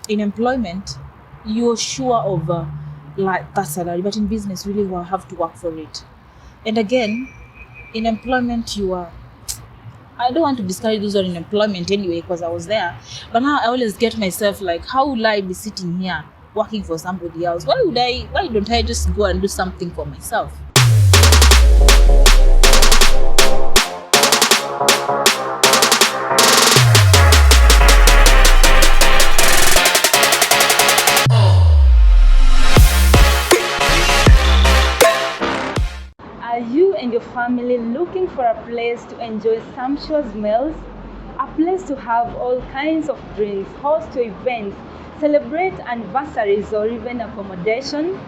in employment, you're sure of like that salary, but in business, really, you have to work for it. And again, in employment, you are. I don't want to discourage those who are in employment anyway, because I was there. But now I always get myself like, how will I be sitting here working for somebody else? Why don't I just go and do something for myself? Are you and your family looking for a place to enjoy sumptuous meals? A place to have all kinds of drinks, host your events, celebrate anniversaries, or even accommodation?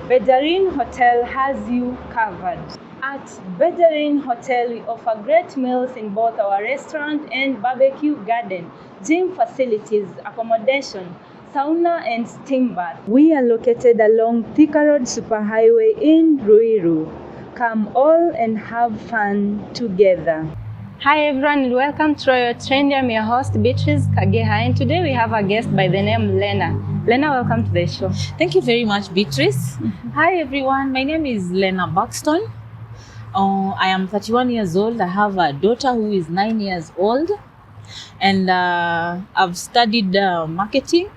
Bedarin Hotel has you covered. At Bedarin Hotel, we offer great meals in both our restaurant and barbecue garden, gym facilities, accommodation, sauna, and steam bath. We are located along Thika Road Superhighway in Ruiru. Come all and have fun together. Hi everyone, and welcome to Royal Trendy. I'm your host Beatrice Kageha, and today we have a guest by the name Lenna. Lenna, welcome to the show. Thank you very much, Beatrice. Hi everyone, my name is Lenna Buxton. I am 31 years old. I have a daughter who is 9 years old, and I've studied marketing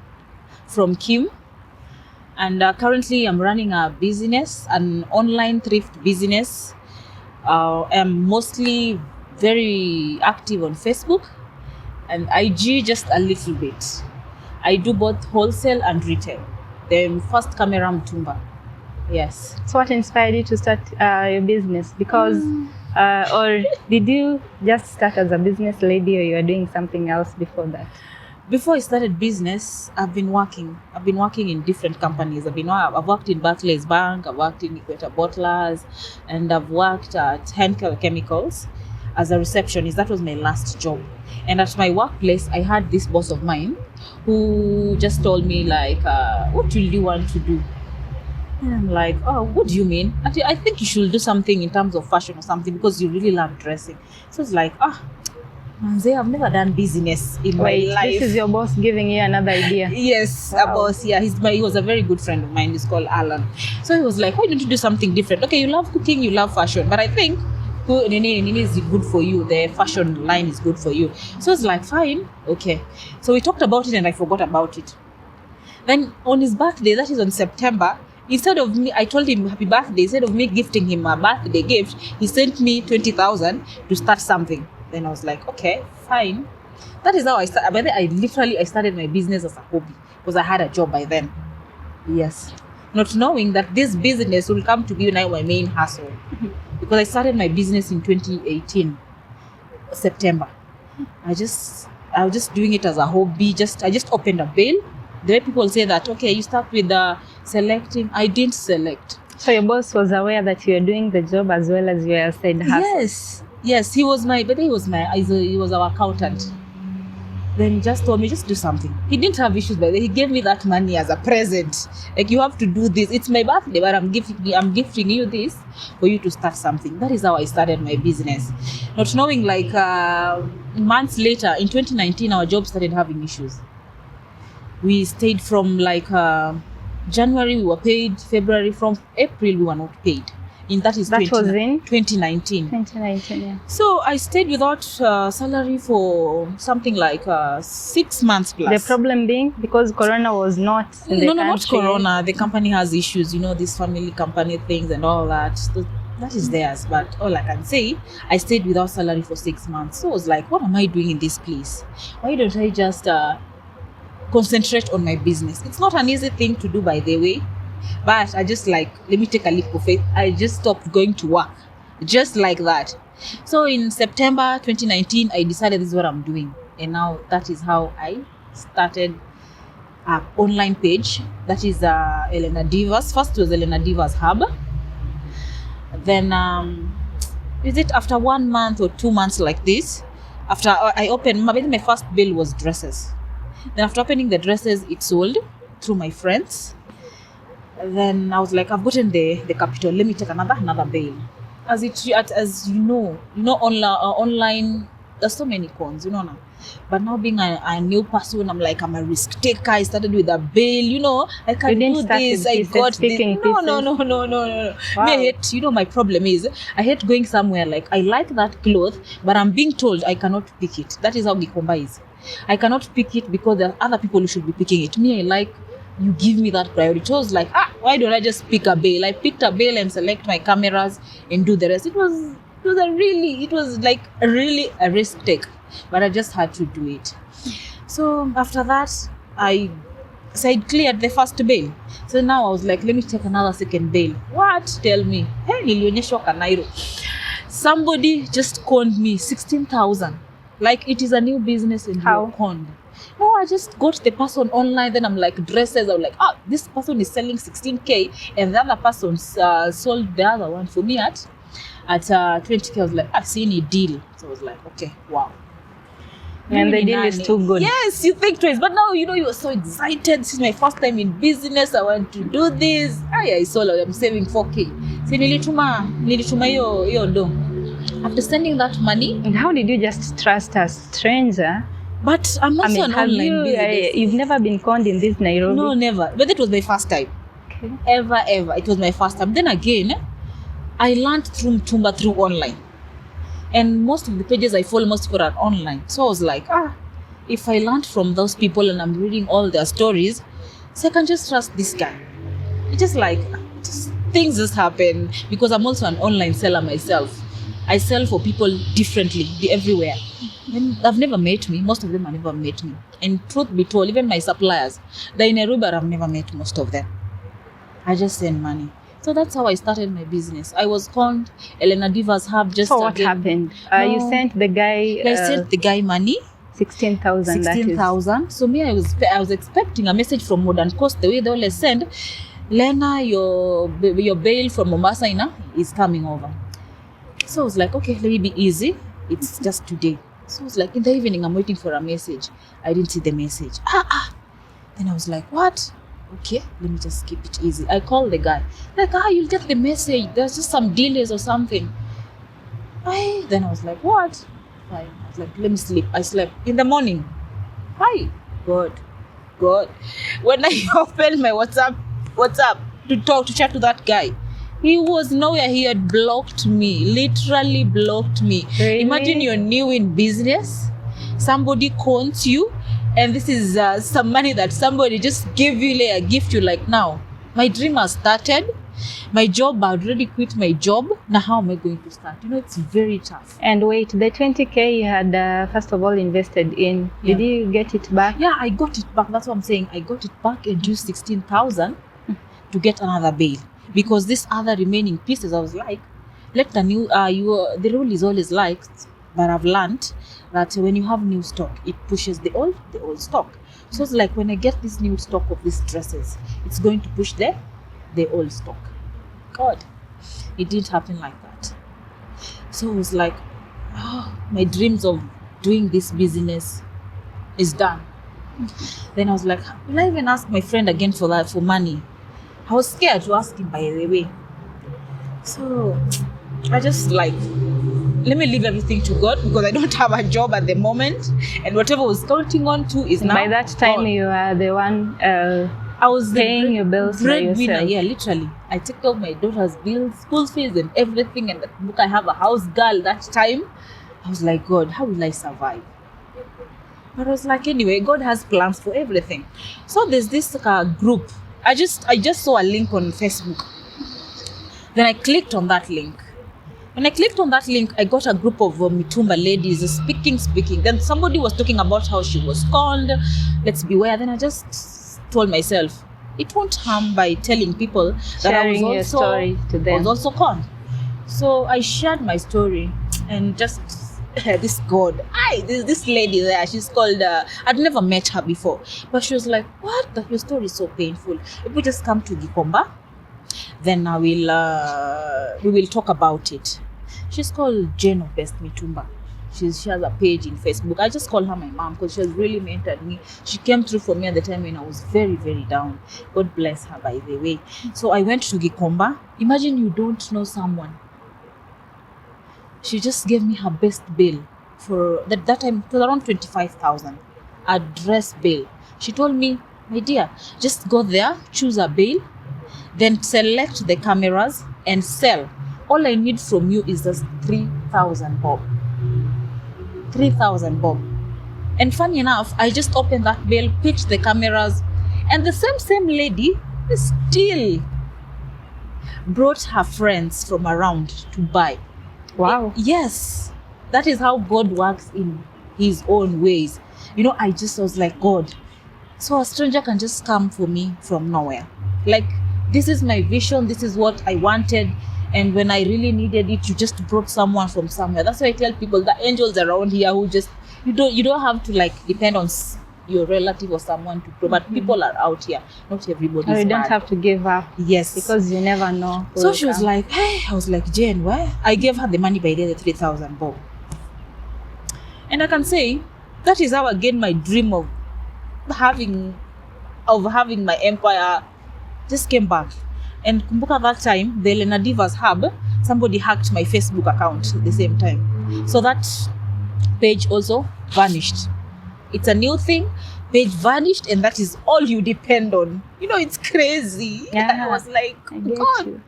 from Kim, and currently I'm running a business, an online thrift business. I'm mostly very active on Facebook and IG just a little bit. I do both wholesale and retail. The first camera Mitumba. Yes. So what inspired you to start your business? Because or did you just start as a business lady, or you were doing something else before that? Before I started business, I've been working in different companies. I've worked in Barclays Bank, I've worked in Equator Bottlers, and I've worked at Henkel Chemicals as a receptionist. That was my last job. And at my workplace, I had this boss of mine who just told me like, what will you want to do? And I'm like, oh, what do you mean? I think you should do something in terms of fashion or something because you really love dressing. So it's like, Manze, I've never done business in my life. This is your boss giving you another idea? Yes, wow. A boss. Yeah, he was a very good friend of mine. He's called Alan. So he was like, why don't you do something different? Okay, you love cooking, you love fashion, but I think Nini is good for you. The fashion line is good for you. So it's like, fine, okay. So we talked about it and I forgot about it. Then on his birthday, that is on September, instead of me, I told him happy birthday. Instead of me gifting him a birthday gift, he sent me 20,000 to start something. Then I was like, okay, fine. That is how I started. By then, I started my business as a hobby because I had a job by then. Yes. Not knowing that this business will come to be now my main hustle. Because I started my business in 2018, September. I was just doing it as a hobby. I just opened a bail. The way people say that, okay, you start with selecting. I didn't select. So your boss was aware that you were doing the job as well as your side hustle? Yes, he was our accountant. Then he just told me, just do something. He didn't have issues by the way. He gave me that money as a present. Like, you have to do this. It's my birthday, but I'm gifting you this for you to start something. That is how I started my business. Not knowing, like, months later, in 2019, our job started having issues. We stayed from January, we were paid. February, from April, we were not paid. That was in 2019. 2019, yeah. So I stayed without salary for something like 6 months plus. The problem being because Corona was not in the country. No, not Corona. The company has issues, these family company things and all that. So that is theirs. But all I can say, I stayed without salary for 6 months. So I was like, what am I doing in this place? Why don't I just concentrate on my business? It's not an easy thing to do, by the way. But I just let me take a leap of faith. I just stopped going to work. Just like that. So in September 2019, I decided this is what I'm doing. And now that is how I started an online page. That is Elena Divas. First was Elena Divas Hub. Then, after 1 month or 2 months like this, after I opened, my first bill was dresses. Then after opening the dresses, it sold through my friends. Then I was like, I've gotten the capital. Let me take another bail. As you know, online there's so many cons, you know now. But now being a new person, I'm like, I'm a risk taker. I started with a bail, you know, I can didn't do start this, with I pieces, got this. picking No. Wow. Me, I hate, you know, my problem is I hate going somewhere like I like that cloth, but I'm being told I cannot pick it. That is how Gikomba is. I cannot pick it because there are other people who should be picking it. Me, I like you give me that priority. It was like, why don't I just pick a bail? I picked a bail and select my cameras and do the rest. It was like really a risk take, but I just had to do it. So after that, I cleared the first bail. So now I was like, let me take another second bail. What? Tell me. Hey, nilionyeshwa Kanairo. Somebody just conned me 16,000. Like it is a new business and How? you're conned. No, I just got the person online. Then I'm like, dresses. I'm like, this person is selling 16K, and the other person sold the other one for me at 20K. I was like, I've seen a deal. So I was like, okay, wow. And the deal is too good. Yes, you think twice. But now, you know, you're so excited. This is my first time in business. I want to do this. I saw I'm saving 4K. So nilituma hiyo do. After sending that money. And how did you just trust a stranger? But I'm also an online business. You've never been conned in this Nairobi? No, never. But that was my first time. Okay. Ever. It was my first time. Then again, I learned through Mitumba through online. And most of the pages I follow, most people are online. So I was like, if I learned from those people and I'm reading all their stories, so I can just trust this guy. It's just like, things just happen because I'm also an online seller myself. I sell for people differently, everywhere. And they've never met me. Most of them have never met me. And truth be told, even my suppliers, they're in Nairobi, I've never met most of them. I just send money. So that's how I started my business. I was called Lenna Divas Hub just So what happened? You sent the guy... I sent the guy money. 16,000. 16,000. So me, I was expecting a message from Modern Coast. The way they always send, Lenna, your bail from Mombasa is coming over. So I was like, okay, let me be easy. It's just today. So I was like, in the evening, I'm waiting for a message. I didn't see the message. Then I was like, what? Okay, let me just keep it easy. I called the guy. Like, you'll get the message. There's just some delays or something. Then I was like, what? Fine. I was like, let me sleep. I slept. In the morning. Hi. God. When I opened my WhatsApp to chat to that guy, he was nowhere. He had blocked me, literally blocked me. Really? Imagine you're new in business, somebody cons you, and this is some money that somebody just gave you like a gift. You're like, now, my dream has started. My job, I already quit my job. Now how am I going to start? You know, it's very tough. And wait, the 20K you had first of all invested in, did you get it back? Yeah, I got it back. That's what I'm saying. I got it back and used 16,000 to get another bail. Because these other remaining pieces, I was like, let the new, the rule is always like, but I've learned that when you have new stock, it pushes the old stock. So it's like when I get this new stock of these dresses, it's going to push the old stock. God, it didn't happen like that. So it was like, my dreams of doing this business is done. Then I was like, will I even ask my friend again for money? I was scared to ask him, by the way. So I just like, let me leave everything to God because I don't have a job at the moment. And whatever I was counting on to is now by that time gone. You are the one I was paying your bills by yourself. Yeah, literally. I took out my daughter's bills, school fees and everything. And that book, I have a house girl that time. I was like, God, how will I survive? But I was like, anyway, God has plans for everything. So there's this group. I just saw a link on Facebook. Then I clicked on that link. When I clicked on that link, I got a group of Mitumba ladies speaking. Then somebody was talking about how she was conned. Let's beware. Then I just told myself, it won't harm by telling people that I was your story to them. I was also conned. So I shared my story and just this God, this lady there, she's called, I'd never met her before, but she was like, what? Your story is so painful. If we just come to Gikomba, then we will talk about it. She's called Jane of Best Mitumba. She has a page in Facebook. I just call her my mom because she has really mentored me. She came through for me at the time when I was very, very down. God bless her, by the way. So I went to Gikomba. Imagine you don't know someone. She just gave me her best bill. for that time, it was around 25,000, a dress bail. She told me, my dear, just go there, choose a bail, then select the cameras and sell. All I need from you is just 3,000 bob. 3,000 bob. And funny enough, I just opened that bail, pitched the cameras, and the same lady still brought her friends from around to buy. Wow. Yes, that is how God works in his own ways. I just was like, God, so a stranger can just come for me from nowhere. Like, this is my vision, this is what I wanted, and when I really needed it, you just brought someone from somewhere. That's why I tell people, the angels around here who just, you don't have to like depend on your relative or someone to grow, but people are out here. Not everybody is You don't bad. have to give up. Yes. Because you never know. So she was like, hey, I was like, Jane, why? I gave her the money by the 3,000 bob. And I can say, that is how I gained my dream of having my empire just came back. And kumbuka that time, the Lenna Divas Hub, somebody hacked my Facebook account at the same time. So that page also vanished. It's a new thing, page vanished, and that is all you depend on. It's crazy. Yeah, I was like, I get God. you.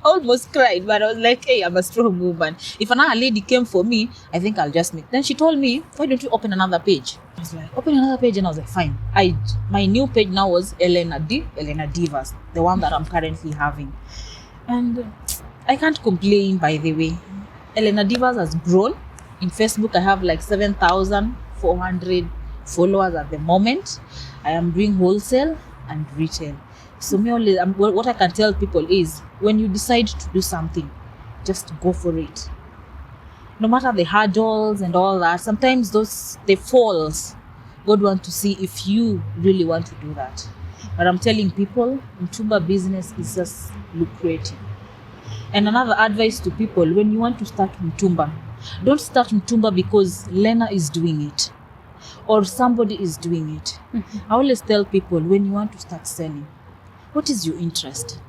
Almost cried, but I was like, hey, I'm a strong woman. If another lady came for me, I think I'll just make. Then she told me, why don't you open another page? I was like, open another page, and I was like, fine. My new page now was Lenna Divas, the one that I'm currently having. And I can't complain, by the way. Lenna Divas has grown. In Facebook, I have like 7,400 followers at the moment. I am doing wholesale and retail. So what I can tell people is, when you decide to do something, just go for it. No matter the hurdles and all that, sometimes the falls, God wants to see if you really want to do that. But I'm telling people, Mitumba business is just lucrative. And another advice to people, when you want to start Mitumba, don't start Mitumba because Lenna is doing it or somebody is doing it. I always tell people, when you want to start selling, what is your interest?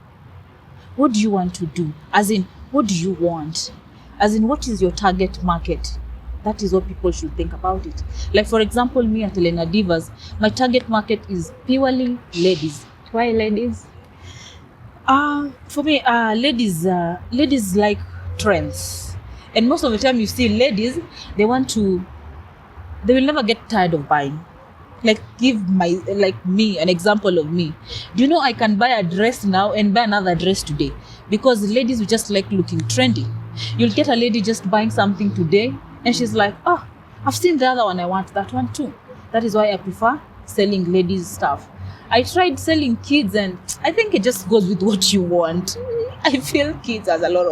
What do you want to do? As in, what do you want? As in, what is your target market? That is what people should think about it. Like, for example, me at Lenna Divas, my target market is purely ladies. Why ladies? For me, ladies like trends. And most of the time you see ladies, they will never get tired of buying. Like, give me an example of me. Do you know I can buy a dress now and buy another dress today? Because ladies will just like looking trendy. You'll get a lady just buying something today and she's like, oh, I've seen the other one, I want that one too. That is why I prefer selling ladies stuff. I tried selling kids and I think it just goes with what you want. I feel kids has a lot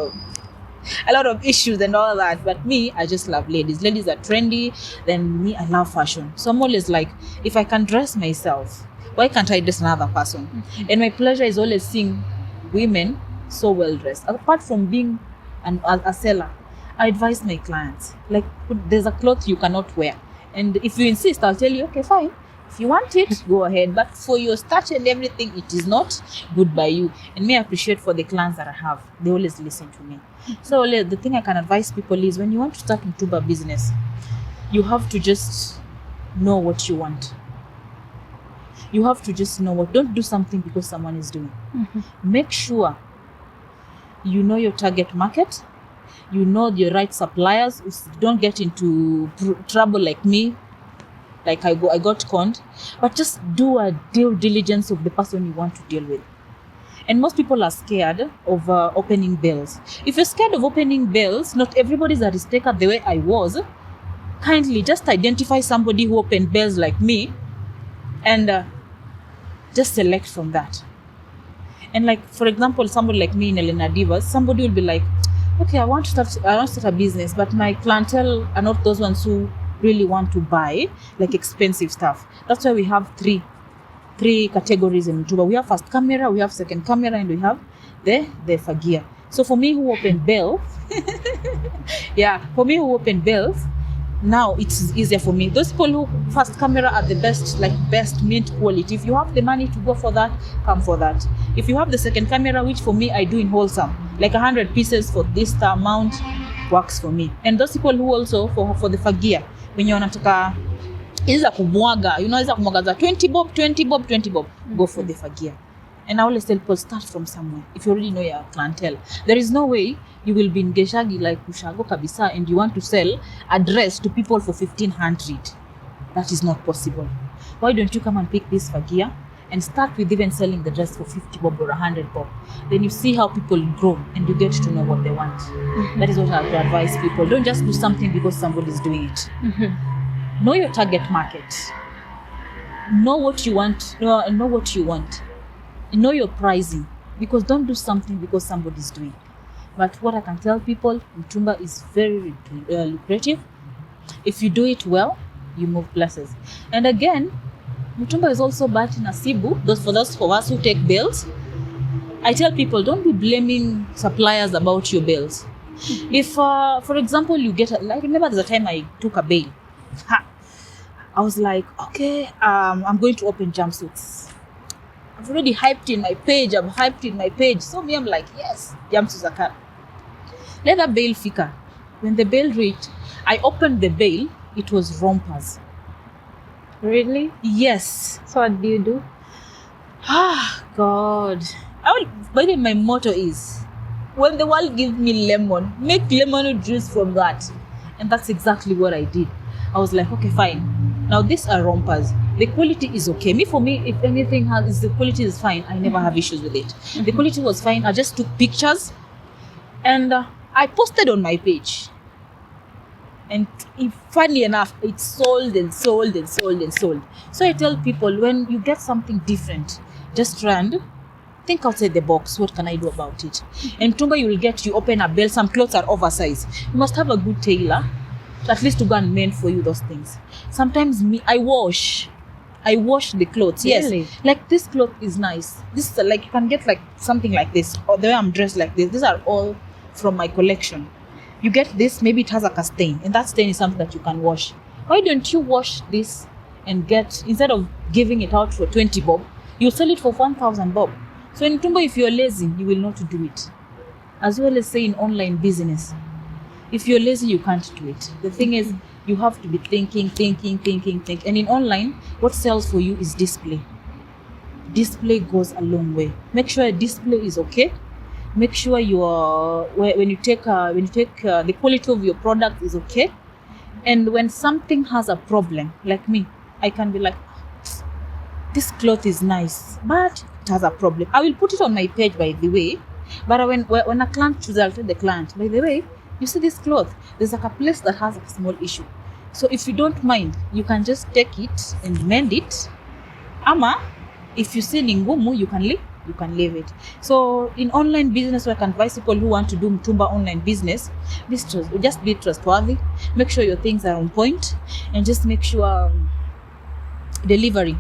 of issues and all that, but me, I just love ladies. Ladies are trendy. Then me, I love fashion. So I'm always like, if I can dress myself, why can't I dress another person? And my pleasure is always seeing women so well dressed. Apart from being a seller, I advise my clients, like, there's a cloth you cannot wear, and if you insist, I'll tell you, okay, fine, if you want it, go ahead, but for your starch and everything, it is not good by you. And me, I appreciate for the clients that I have, they always listen to me. So the thing I can advise people is, when you want to start Mitumba business, you have to just know what you want. You have to just know don't do something because someone is doing. Make sure you know your target market, you know your right suppliers. Don't get into trouble like me, like I got conned, but just do a due diligence of the person you want to deal with. And most people are scared of opening bells. If you're scared of opening bells, not everybody's a risk taker the way I was. Kindly just identify somebody who opened bells like me and just select from that. And like, for example, somebody like me in Lenna Divas, somebody will be like, okay, I want to start a business, but my clientele are not those ones who really want to buy like expensive stuff. That's why we have three categories in Mitumba. We have first camera, we have second camera, and we have the fagia. So for me who open bells, now it's easier for me. Those people who first camera are the best mint quality. If you have the money to go for that, come for that. If you have the second camera, which for me I do in wholesale, like 100 pieces for this amount, works for me. And those people who also for the fagia, when you're wanataka iza kumwaga, iza kumwaga za 20 bob, 20 bob, 20 bob, go for the fagia. And I always tell people, start from somewhere. If you already know your clientele, there is no way you will be in Geshagi like Ushago Kabisa and you want to sell a dress to people for 1,500. That is not possible. Why don't you come and pick this fagia and start with even selling the dress for 50 bob or 100 bob? Then you see how people grow and you get to know what they want. That is what I have to advise people. Don't just do something because somebody is doing it. Know your target market. Know what you want. Know what you want. Know your pricing, because don't do something because somebody's doing. But what I can tell people, Mitumba is very lucrative. If you do it well, you move places. And again, Mitumba is also bad in Asibu. For those of us who take bills, I tell people, don't be blaming suppliers about your bills. If, for example, you get, I remember there's a time I took a bail. I was like, okay, I'm going to open jumpsuits. I've already hyped in my page. So me, I'm like, yes, jumpsuits are coming. Let the bail fika. When the bail reached, I opened the bail. It was rompers. Really? Yes. So what do you do? God. By the way, my motto is, when the world gives me lemon, make lemon juice from that. And that's exactly what I did. I was like, okay, fine. Now these are rompers. The quality is okay. For me, if anything the quality is fine, I never have issues with it. The quality was fine. I just took pictures and I posted on my page. And funny enough, it sold and sold and sold and sold. So I tell people, when you get something different, just try and think outside the box. What can I do about it? And Mitumba, you open a belt. Some clothes are oversized. You must have a good tailor, at least to go and mend for you those things. Sometimes I wash the clothes. Really? Yes. Like this cloth is nice. This is like, you can get like something like this, or the way I'm dressed like this. These are all from my collection. You get this, maybe it has like a stain, and that stain is something that you can wash. Why don't you wash this and instead of giving it out for 20 bob, you sell it for 1,000 bob. So in Mitumba, if you're lazy, you will not do it. As well as say in online business, if you're lazy, you can't do it. The thing is, you have to be thinking. And in online, what sells for you is display. Display goes a long way. Make sure a display is okay. Make sure when you take the quality of your product is okay. And when something has a problem, like me, I can be like, this cloth is nice, but it has a problem. I will put it on my page, by the way. But when a client chooses, I'll tell the client, by the way, you see this cloth, there's like a place that has a small issue. So if you don't mind, you can just take it and mend it. Ama, if you see ningumu, you can leave it. So in online business, I can advise people who want to do Mitumba online business, just be trustworthy. Make sure your things are on point, and just make sure delivery,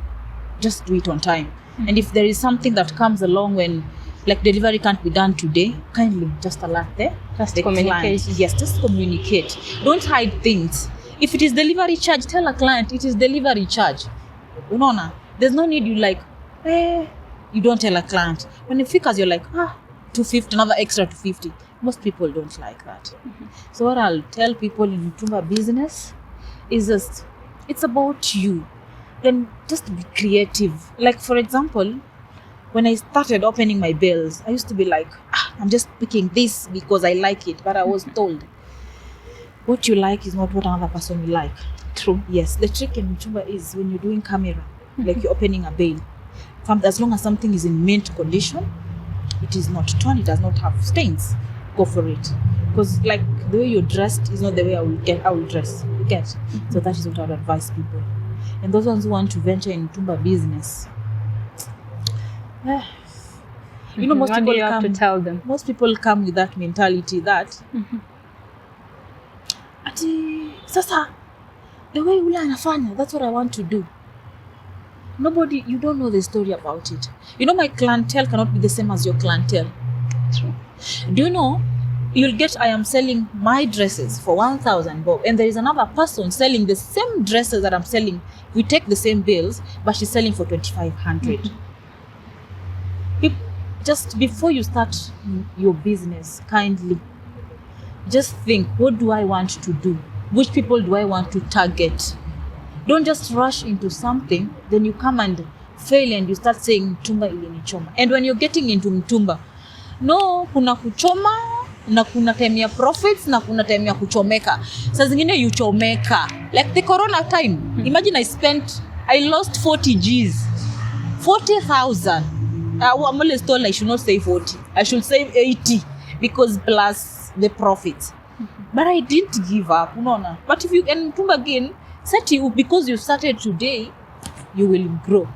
just do it on time. And if there is something that comes along when like delivery can't be done today, kindly just alert the communicate. Client. Yes, just communicate. Don't hide things. If it is delivery charge, tell a client it is delivery charge. Unaona, there's no need you like, you don't tell a client. When it figures, you're like, 250, another extra 250. Most people don't like that. So what I'll tell people in Mitumba business is just, it's about you. Then just be creative. Like for example, when I started opening my bills, I used to be like, I'm just picking this because I like it. But I was told, what you like is not what another person will like. True. Yes. The trick in Mitumba is when you're doing camera, like you're opening a bail, as long as something is in mint condition, it is not torn, it does not have stains, go for it. Because like the way you're dressed is not the way I will dress. You get? So that is what I would advise people. And those ones who want to venture in Mitumba business, most what people do you have to tell them? Most people come with that mentality that ati sasa the way ule anafanya, that's what I want to do. You don't know the story about it. My clientele cannot be the same as your clientele. True. Do you know, I am selling my dresses for 1,000 bob, and there is another person selling the same dresses that I'm selling. We take the same bills, but she's selling for 2,500. Just before you start your business, kindly just think, what do I want to do? Which people do I want to target? Don't just rush into something, then you come and fail and you start saying Mitumba ilinichoma. And when you're getting into Mitumba, no, kuna kuchoma na kuna time ya profits na kuna time ya kuchomeka. Saa zingine you chomeka. Like the corona time. Imagine I lost 40 G's. 40,000. I'm always told I should not say 40. I should say 80 because plus the profits. But I didn't give up. No. But if you can Mitumba again, set you because you started today, you will grow.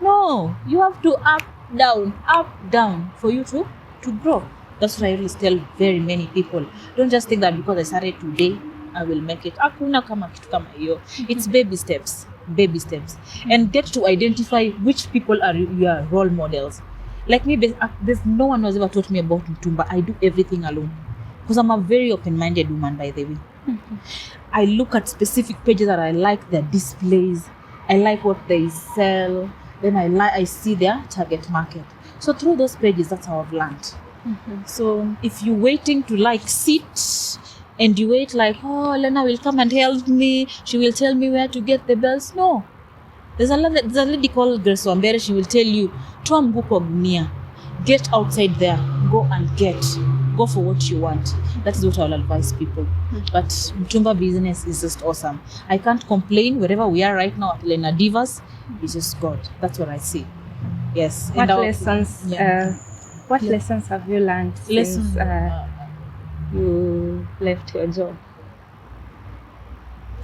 No, you have to up, down for you to grow. That's what I always tell very many people. Don't just think that because I started today, I will make it. Hakuna kama kitu kama hiyo. It's baby steps. And get to identify which people are your role models. Like me, there's no one who has ever taught me about Mitumba. I do everything alone. Because I'm a very open-minded woman, by the way. I look at specific pages that I like their displays. I like what they sell. Then I see their target market. So through those pages, that's how I've learned. So if you're waiting to sit and you wait oh, Lenna will come and help me. She will tell me where to get the bells. No. There's a lady called Grace Wambere. She will tell you, Toa mguko gunia. Get outside there. Go and get. Go for what you want. That is what I'll advise people. But Mitumba business is just awesome. I can't complain wherever we are right now at Lenna Divas. It's just God. That's what I see. Yes. What lessons? What lessons have you learned since you left your job?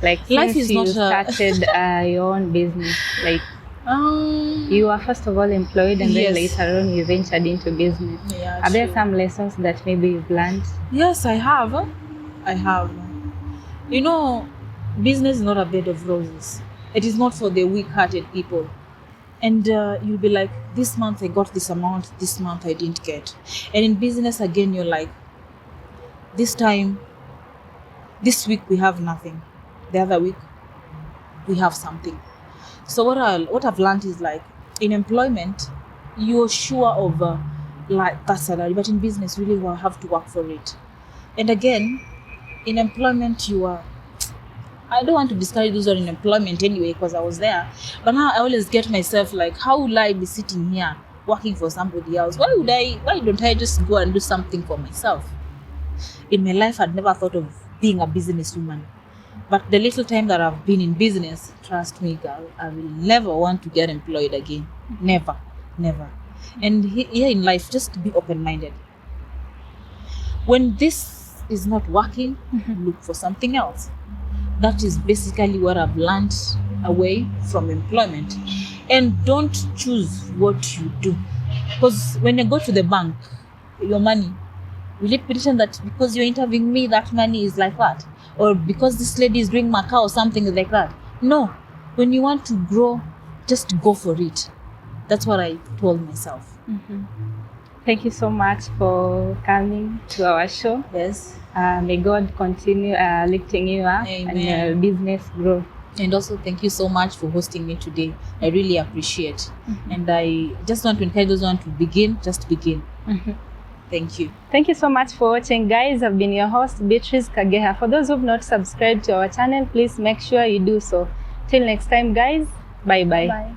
Life is you not started your own business. You were first of all employed, and then later on you ventured into business. Yeah, are there some lessons that maybe you've learned? Yes, I have. Business is not a bed of roses. It is not for the weak-hearted people. And you'll be like, this month I got this amount, this month I didn't get. And in business again, you're like, this week we have nothing. The other week we have something. So what I've learned is in employment, you're sure of that salary, but in business, really you have to work for it. And again, in employment, I don't want to discourage those who are in employment anyway, because I was there. But now I always get myself how will I be sitting here working for somebody else? Why don't I just go and do something for myself? In my life, I'd never thought of being a businesswoman. But the little time that I've been in business, trust me, girl, I will never want to get employed again. Never. And here in life, just be open-minded. When this is not working, look for something else. That is basically what I've learned away from employment. And don't choose what you do. Because when you go to the bank, your money, will it be written that because you're interviewing me, that money is like that? Or because this lady is doing Macau or something like that? No. When you want to grow, just go for it. That's what I told myself. Thank you so much for coming to our show. Yes. May God continue lifting you up. Amen. And your business grow. And also thank you so much for hosting me today. I really appreciate. And I just want to encourage those who want to begin, just begin. Thank you. Thank you so much for watching, guys. I've been your host, Beatrice Kageha. For those who have not subscribed to our channel, please make sure you do so. Till next time, guys. Bye-bye. Bye.